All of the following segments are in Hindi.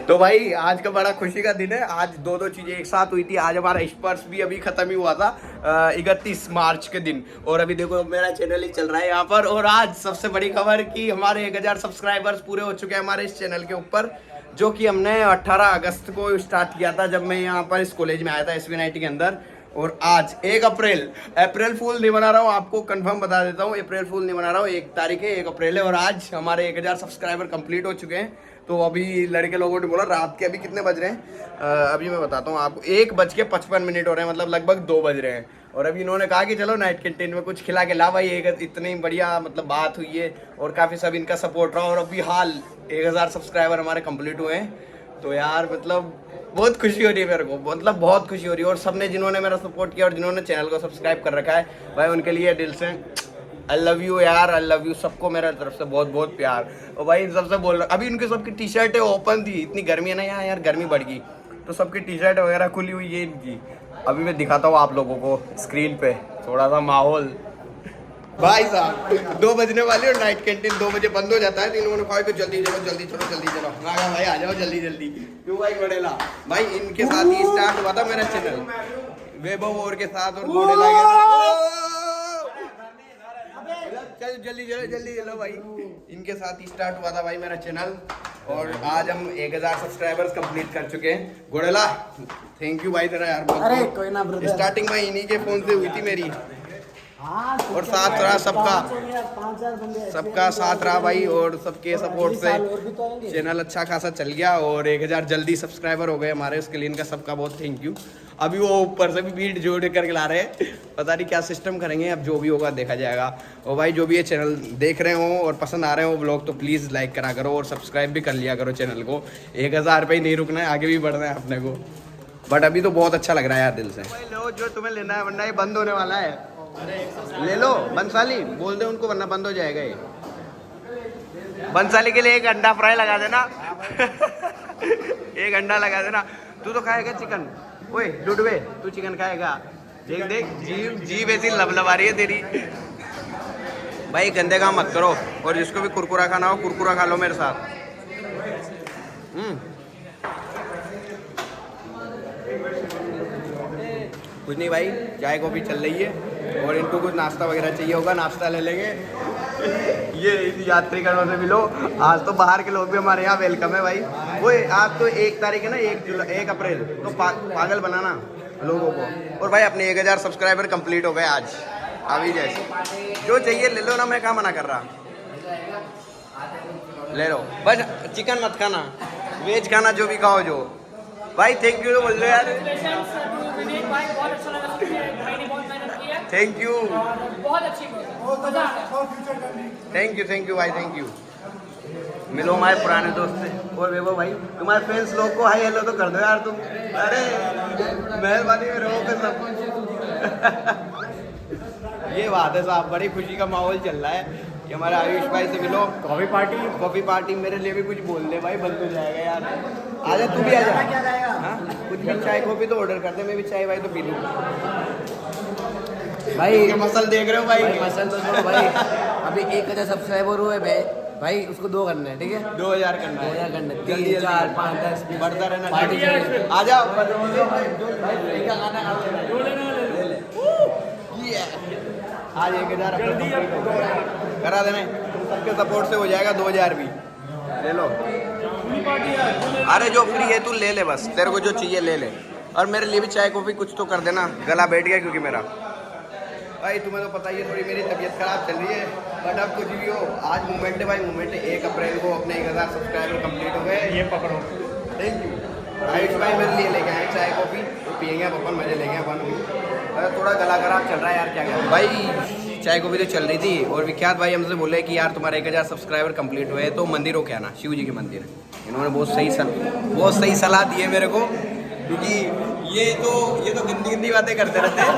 तो भाई आज का बड़ा खुशी का दिन है। आज दो दो चीजें एक साथ हुई थी। आज हमारा स्पर्श भी अभी खत्म ही हुआ था 31 मार्च के दिन। और अभी देखो मेरा चैनल ही चल रहा है यहाँ पर। और आज सबसे बड़ी खबर कि हमारे 1000 सब्सक्राइबर्स पूरे हो चुके हैं हमारे इस चैनल के ऊपर, जो कि हमने 18 अगस्त को स्टार्ट किया था जब मैं यहाँ पर इस कॉलेज में आया था SB90 के अंदर। और आज 1 अप्रैल फूल नहीं बना रहा हूँ, आपको कंफर्म बता देता हूँ, अप्रैल फूल नहीं बना रहा हूँ। 1 तारीख है, 1 अप्रैल है। और आज हमारे 1000 सब्सक्राइबर कंप्लीट हो चुके हैं। तो अभी लड़के लोगों ने बोला रात के अभी कितने बज रहे हैं, अभी मैं बताता हूँ आपको, 1:55 हो रहे हैं, मतलब लगभग 2 बज रहे हैं। और अभी इन्होंने कहा कि चलो नाइट कैंटीन में कुछ खिला के ला भाई। एक इतनी बढ़िया मतलब बात हुई है और काफ़ी सब इनका सपोर्ट रहा। और अभी हाल 1000 सब्सक्राइबर हमारे कंप्लीट हुए हैं। तो यार मतलब बहुत खुशी हो रही है मेरे को, मतलब बहुत खुशी हो रही है। और सबने जिन्होंने मेरा सपोर्ट किया और जिन्होंने चैनल को सब्सक्राइब कर रखा है भाई, उनके लिए दिल से आई लव यू यार, आई लव यू सबको मेरा तरफ से बहुत बहुत प्यार। और भाई सबसे बोल रहा, अभी उनकी सबकी टी शर्टें ओपन थी, इतनी गर्मी है ना यहाँ यार, गर्मी बढ़ गई तो सबकी टी शर्ट वगैरह खुली हुई है इनकी। अभी मैं दिखाता हूँ आप लोगों को स्क्रीन पे थोड़ा सा माहौल। भाई साहब 2 बजने वाले और नाइट कैंटीन 2 बजे बंद हो जाता है। तो इन्होंने कहा कि जल्दी चलो जल्दी चलो जल्दी चलो। मैं कहा भाई आ जाओ जल्दी जल्दी। क्यों भाई गड़ेला भाई, इनके साथ ही स्टार्ट हुआ था मेरा चैनल, वैभव और के साथ। और गड़ेला चल जल्दी चलो जल्दी चलो भाई, इनके साथ ही स्टार्ट हुआ था भाई मेरा चैनल। और आज हम 1000 सब्सक्राइबर्स कंप्लीट कर चुके हैं। गोड़ेला थैंक यू भाई तेरा यार बहुत। अरे कोई ना ब्रदर, स्टार्टिंग में इन्हीं के फोन से हुई थी मेरी। और साथ रहा सबका साथ रहा भाई, और सबके सपोर्ट से चैनल अच्छा खासा चल गया। और 1000 जल्दी सब्सक्राइबर हो गए हमारे, उसके लिए इनका सबका बहुत थैंक यू। अभी वो ऊपर से भी बीट जोड़ करके ला रहे हैं, पता नहीं क्या सिस्टम करेंगे, अब जो भी होगा देखा जाएगा। और भाई जो भी ये चैनल देख रहे हो और पसंद आ रहे हो ब्लॉग, तो प्लीज़ लाइक करा करो और सब्सक्राइब भी कर लिया करो चैनल को। 1000 पे ही नहीं रुकना है, आगे भी बढ़ना है अपने को। बट अभी तो बहुत अच्छा लग रहा है यार दिल से। लो जो तुम्हें लेना है, वरना ये बंद होने वाला है। ले लो बंसाली, बोल दे उनको वरना बंद हो जाएगा ये। बंसाली के लिए एक अंडा फ्राई लगा देना। एक अंडा लगा देना। तू तो खाएगा चिकन, ओए डुडवे तू चिकन खाएगा? देख देख जीभ ऐसी लबलबा रही है तेरी। भाई गंदे काम मत करो, और जिसको भी कुरकुरा खाना हो कुरकुरा खा लो मेरे साथ। कुछ नहीं भाई, चाय कॉफी चल रही है। और इनको कुछ नाश्ता वगैरह चाहिए होगा, नाश्ता ले लेंगे। ये इस यात्रीगणों से मिलो। आज तो बाहर के लोग भी हमारे यहाँ वेलकम है भाई। वो आज तो 1 तारीख है ना, 1 अप्रैल, तो पागल बनाना लोगों को। और भाई अपने 1000 सब्सक्राइबर कंप्लीट हो गए आज। अभी जैसे जो चाहिए ले लो ना, मैं कहाँ मना कर रहा, ले लो। बस चिकन मत खाना, वेज खाना, जो भी खाओ जो। भाई थैंक यू बोल दो यार। थैंक यू, बहुत अच्छी थैंक यू भाई, थैंक यू। मिलो हमारे पुराने दोस्त से। और वैभव भाई तुम्हारे फ्रेंड्स लोग को हाई हेलो तो कर दो यार तुम। अरे मेहरबानी में रहो सब। ये बात है साहब, बड़ी खुशी का माहौल चल रहा है कि हमारे आयुष भाई से मिलो। कॉफी पार्टी मेरे लिए भी कुछ बोल दे भाई, बंद हो जाएगा यार। आजा तू भी आजा। हाँ कुछ भी चाय कॉफी तो ऑर्डर कर दे, मैं भी चाय भाई तो पी लूँ। भाई मसल देख रहे हो भाई, मसल तो छोड़ो भाई। अभी 1000 सब्सक्राइबर हुए भाई, उसको 2 करना है, ठीक है? 2000 करना है, 2000 करना है, 3 4 5 10 बढ़ता रहना। पार्टी आ जाओ आज 1000 करा देना, तुम सबके सपोर्ट से हो जाएगा 2000 भी। ले लो, अरे जो फ्री है तू ले ले, बस तेरे को जो चाहिए ले ले। और मेरे लिए भी चाय कॉफी कुछ तो कर देना, गला बैठ गया क्योंकि मेरा। भाई तुम्हें तो पता ही है थोड़ी मेरी तबीयत खराब चल रही है, बट अब कुछ भी हो आज मूवमेंट है भाई, मूवमेंट है। 1 अप्रैल को अपने 1000 सब्सक्राइबर कंप्लीट हो गए। ये पकड़ो, थैंक यू। आयुष भाई मेरे लिए लेके आए चाय कॉफी, तो पियेंगे अपन, मजे लेंगे अपन भी। थोड़ा गला खराब चल रहा है यार, क्या करें भाई। चाय कॉफी तो चल रही थी। और विख्यात भाई हमसे बोले कि यार तुम्हारे 1000 सब्सक्राइबर कंप्लीट हुए तो मंदिर हो क्या ना, शिव जी के मंदिर। इन्होंने बहुत सही सलाह दी है मेरे को, क्योंकि ये तो गंदी बातें करते रहते हैं,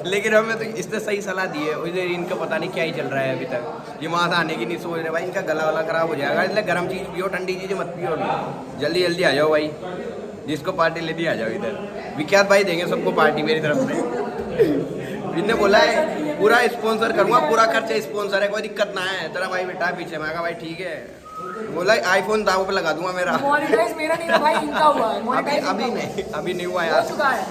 लेकिन हमें तो इसने सही सलाह दी है। उधर इनका पता नहीं क्या ही चल रहा है अभी तक, ये वहाँ से आने की नहीं सोच रहे भाई, इनका गला वाला खराब हो जाएगा। इसलिए गर्म चीज़ पियो, ठंडी चीज़ें मत पियो अभी। जल्दी जल्दी आ जाओ भाई, जिसको पार्टी लेनी आ जाओ इधर। विख्यात भाई देंगे सबको पार्टी मेरी तरफ से। इनने बोला है पूरा स्पॉन्सर करूँगा, पूरा खर्चा स्पॉन्सर है, कोई दिक्कत ना है। तेरा भाई बेटा पीछे, मैं कहा भाई ठीक है। बोला आईफोन दावों पे लगा दूंगा मेरा। मोनेटाइज मेरा नहीं था भाई, इनका हुआ है। अभी मोनेटाइज अभी नहीं, अभी नहीं हुआ हो यार। चुका है,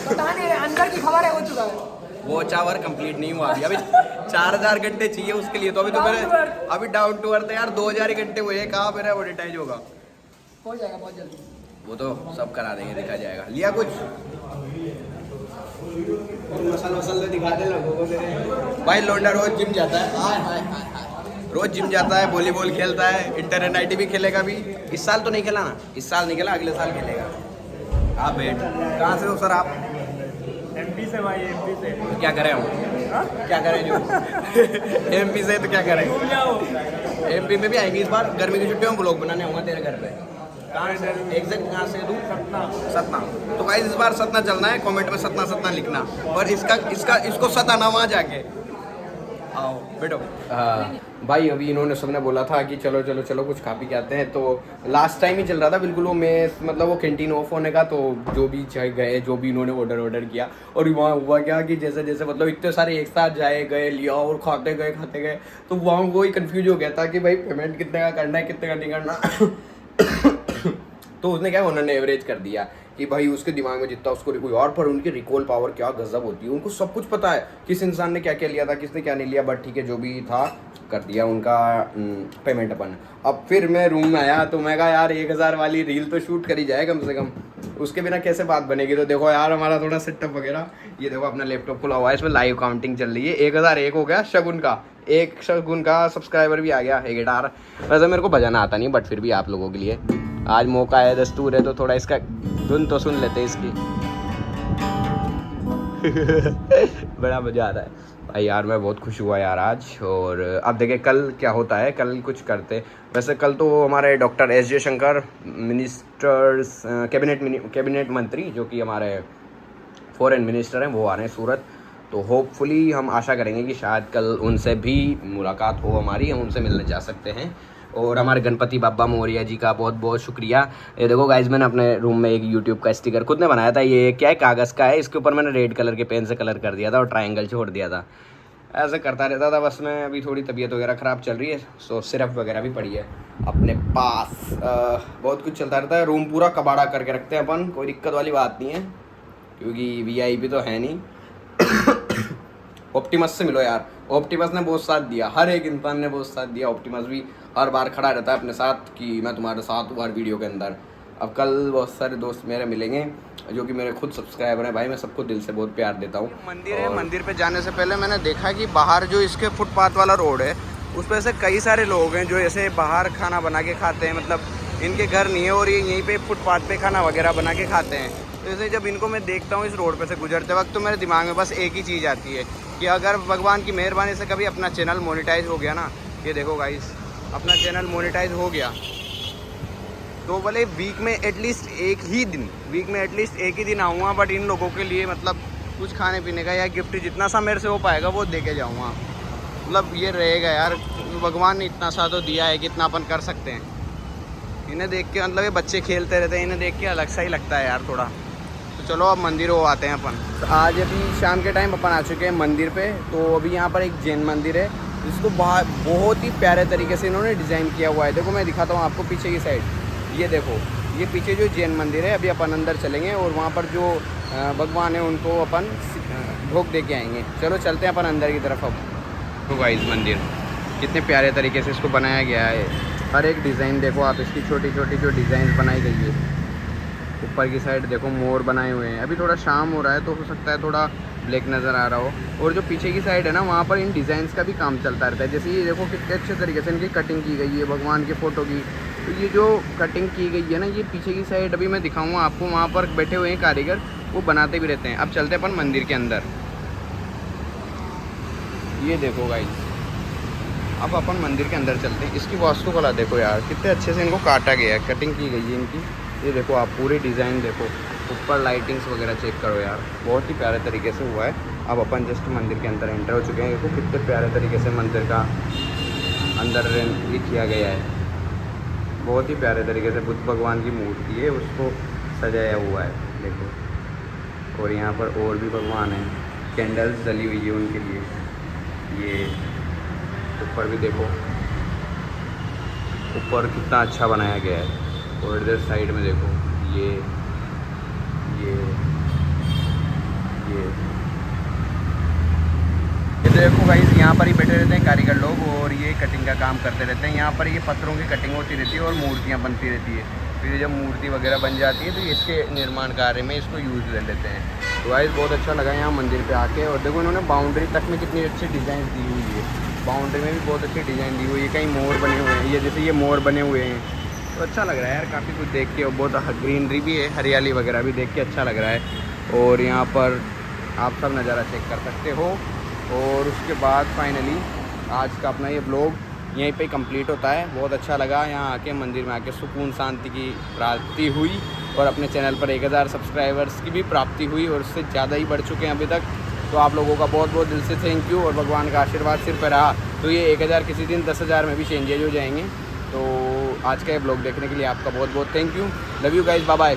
पता नहीं अंदर की खबर है, हो चुका है। वो चावर कंप्लीट नहीं हुआ अभी 4000 घंटे चाहिए उसके लिए, तो अभी तो मेरे अभी डाउन टू अर्थ यार 2000 ही घंटे हुए, कहाँ मेरा मोनेटाइज होगा। हो जाएगा बहुत जल्दी। वो तो सब करा देंगे, दिखा जाएगा। लिया कुछ मसल वसल दिखा दे लोगों को तेरे। भाई लोंडा रोज जिम जाता है, रोज जिम जाता है, वॉलीबॉल खेलता है, इंटरनेट आईटी भी खेलेगा भी। इस साल तो नहीं खेला ना, इस साल नहीं खेला, अगले साल खेलेगा। आप बेट कहाँ से हो सर आप? एमपी से भाई, एमपी से। तो क्या करें हम, क्या करें जो एमपी से तो क्या करें। एमपी में भी आएंगे इस बार, गर्मी की छुट्टियों में ब्लॉग बनाने होगा तेरे घर पे। कहाँ से एग्जैक्ट कहाँ से तू? सतना। तो गाइस इस बार सतना चलना है, कमेंट में सतना सतना लिखना, और इसको सताना वहाँ जाके। आओ बैठो। भाई अभी इन्होंने सबने बोला था कि चलो चलो चलो कुछ खा पी के आते हैं, तो लास्ट टाइम ही चल रहा था बिल्कुल वो मेस, मतलब वो कैंटीन ऑफ होने का, तो जो भी चाहे गए, जो भी इन्होंने ऑर्डर किया, और वहाँ हुआ क्या कि जैसे जैसे मतलब इतने सारे एक साथ जाए गए, लिया और खाते गए, तो वहाँ वो ही कन्फ्यूज हो गया था कि भाई पेमेंट कितने का करना है, कितने का नहीं करना। तो उसने क्या, उन्होंने एवरेज कर दिया कि भाई उसके दिमाग में जितना उसको कोई और, पर उनकी रिकॉल पावर क्या गजब होती है, उनको सब कुछ पता है किस इंसान ने क्या क्या लिया था, किसने क्या नहीं लिया। बट ठीक है, जो भी था कर दिया उनका पेमेंट अपन। अब फिर मैं रूम में आया तो मैं कहा यार 1000 वाली रील तो शूट करी जाए कम से कम, उसके बिना कैसे बात बनेगी। तो देखो यार हमारा थोड़ा सेटअप वगैरह, ये देखो अपना लैपटॉप खुला हुआ है, इसमें लाइव काउंटिंग चल रही है। 1001 हो गया शगुन का, एक शगुन का सब्सक्राइबर भी आ गया। एक गिटार वैसे मेरे को बजाना आता नहीं, बट फिर भी आप लोगों के लिए आज मौका है, दस्तूर है, तो थोड़ा इसका धुन तो सुन लेते इसकी। बड़ा मजा आ रहा है भाई यार, मैं बहुत खुश हुआ यार आज। और अब देखें कल क्या होता है, कल कुछ करते। वैसे कल तो हमारे doctor S Jaishankar ministers cabinet मंत्री जो कि हमारे फॉरेन मिनिस्टर हैं, वो आ रहे हैं सूरत। तो होपफुली हम आशा करेंगे कि शायद कल उनसे भी मुलाकात हो हमारी, हम उनसे मिलने जा सकते हैं। और हमारे गणपति बाबा मौर्य जी का बहुत बहुत शुक्रिया। ये देखो गाइज, मैंने अपने रूम में एक यूट्यूब का स्टिकर खुद ने बनाया था। ये क्या है, कागज़ का है, इसके ऊपर मैंने रेड कलर के पेन से कलर कर दिया था और ट्रायंगल छोड़ दिया था। ऐसे करता रहता था बस मैं। अभी थोड़ी तबीयत वगैरह ख़राब चल रही है, सो सिरप वगैरह भी पड़ी है अपने पास। बहुत कुछ चलता रहता है, रूम पूरा कबाड़ा करके रखते हैं अपन, कोई दिक्कत वाली बात नहीं है, क्योंकि वीआईपी तो है नहीं। ऑप्टिमस से मिलो यार, ऑप्टिमस ने बहुत साथ दिया, हर एक इंसान ने बहुत साथ दिया। ऑप्टिमस भी हर बार खड़ा रहता है अपने साथ कि मैं तुम्हारे साथ हूँ हर वीडियो के अंदर। अब कल बहुत सारे दोस्त मेरे मिलेंगे जो कि मेरे खुद सब्सक्राइबर हैं। भाई मैं सबको दिल से बहुत प्यार देता हूँ। मंदिर है, मंदिर पे जाने से पहले मैंने देखा कि बाहर जो इसके फुटपाथ वाला रोड है उस पर ऐसे कई सारे लोग हैं जो ऐसे बाहर खाना बना के खाते हैं, मतलब इनके घर नहीं है और ये यहीं पे फुटपाथ पे खाना वगैरह बना के खाते हैं। तो ऐसे जब इनको मैं देखता हूँ इस रोड पे से गुजरते वक्त, तो मेरे दिमाग में बस एक ही चीज़ आती है कि अगर भगवान की मेहरबानी से कभी अपना चैनल मोनेटाइज हो गया ना, ये देखो गाइस अपना चैनल मोनेटाइज हो गया, तो भले वीक में एटलीस्ट एक ही दिन आऊँगा, बट इन लोगों के लिए मतलब कुछ खाने पीने का या गिफ्ट जितना सा मेरे से हो पाएगा वो दे के जाऊँगा। मतलब ये रहेगा यार, भगवान ने इतना सा तो दिया है कि इतना अपन कर सकते हैं। इन्हें देख के मतलब ये बच्चे खेलते रहते हैं, इन्हें देख के अलग सा ही लगता है यार थोड़ा। तो चलो अब मंदिर हो आते हैं अपन। तो आज अभी शाम के टाइम अपन आ चुके हैं मंदिर पे। तो अभी यहाँ पर एक जैन मंदिर है जिसको बहुत ही प्यारे तरीके से इन्होंने डिज़ाइन किया हुआ है। देखो मैं दिखाता हूँ आपको पीछे की साइड, ये देखो ये पीछे जो जैन मंदिर है। अभी अपन अंदर चलेंगे और वहाँ पर जो भगवान है उनको अपन भोग दे के आएंगे। चलो चलते हैं अपन अंदर की तरफ। अब तो गाइस मंदिर कितने प्यारे तरीके से इसको बनाया गया है, हर एक डिज़ाइन देखो आप, इसकी छोटी छोटी जो डिज़ाइन बनाई गई है। ऊपर की साइड देखो मोर बनाए हुए हैं। अभी थोड़ा शाम हो रहा है तो हो सकता है थोड़ा ब्लैक नज़र आ रहा हो। और जो पीछे की साइड है ना, वहाँ पर इन डिज़ाइंस का भी काम चलता रहता है। जैसे ये देखो कितने अच्छे तरीके से इनकी कटिंग की गई है भगवान के फ़ोटो की। तो ये जो कटिंग की गई है ना, ये पीछे की साइड अभी मैं दिखाऊंगा आपको, वहाँ पर बैठे हुए हैं कारीगर, वो बनाते भी रहते हैं। अब चलते हैं अपन मंदिर के अंदर। ये देखो गाइस, अब अपन मंदिर के अंदर चलते हैं। इसकी वास्तुकला देखो यार, कितने अच्छे से इनको काटा गया है, कटिंग की गई है इनकी। ये देखो आप पूरी डिज़ाइन देखो, ऊपर लाइटिंग्स वगैरह चेक करो यार, बहुत ही प्यारे तरीके से हुआ है। अब अपन जस्ट मंदिर के अंदर एंटर हो चुके हैं। देखो कितने प्यारे तरीके से मंदिर का अंदर ये किया गया है, बहुत ही प्यारे तरीके से बुद्ध भगवान की मूर्ति है उसको सजाया हुआ है देखो। और यहाँ पर और भी भगवान हैं, कैंडल्स जली हुई है उनके लिए। ये ऊपर भी देखो ऊपर कितना अच्छा बनाया गया है। और इधर साइड में देखो ये देखो गाइस, यहाँ पर ही बैठे रहते हैं कारीगर लोग और ये कटिंग का काम करते रहते हैं। यहाँ पर ये पत्थरों की कटिंग होती रहती है और मूर्तियाँ बनती रहती है। फिर जब मूर्ति वगैरह बन जाती है तो इसके निर्माण कार्य में इसको यूज़ ले लेते हैं। तो गाइस बहुत अच्छा लगा यहाँ मंदिर पे आके। और देखो इन्होंने बाउंड्री तक में कितनी अच्छी डिज़ाइन दी हुई है। बाउंड्री में भी बहुत अच्छी डिज़ाइन दी हुई है। कहीं मोर बने हुए हैं, ये जैसे ये मोर बने हुए हैं, तो अच्छा लग रहा है यार काफ़ी कुछ देख के। और बहुत ग्रीनरी भी है, हरियाली वगैरह भी देख के अच्छा लग रहा है। और यहाँ पर आप सब नज़ारा चेक कर सकते हो। और उसके बाद फाइनली आज का अपना ये ब्लॉग यहीं पे कंप्लीट होता है। बहुत अच्छा लगा यहाँ आके, मंदिर में आके सुकून शांति की प्राप्ति हुई। और अपने चैनल पर 1000 सब्सक्राइबर्स की भी प्राप्ति हुई और उससे ज़्यादा ही बढ़ चुके हैं अभी तक। तो आप लोगों का बहुत बहुत दिल से थैंक यू। और भगवान का आशीर्वाद सिर पर रहा तो ये 1000 किसी दिन 10,000 में भी चेंजेज हो जाएंगे। तो आज का ये ब्लॉग देखने के लिए आपका बहुत बहुत thank you. Love you guys, bye bye.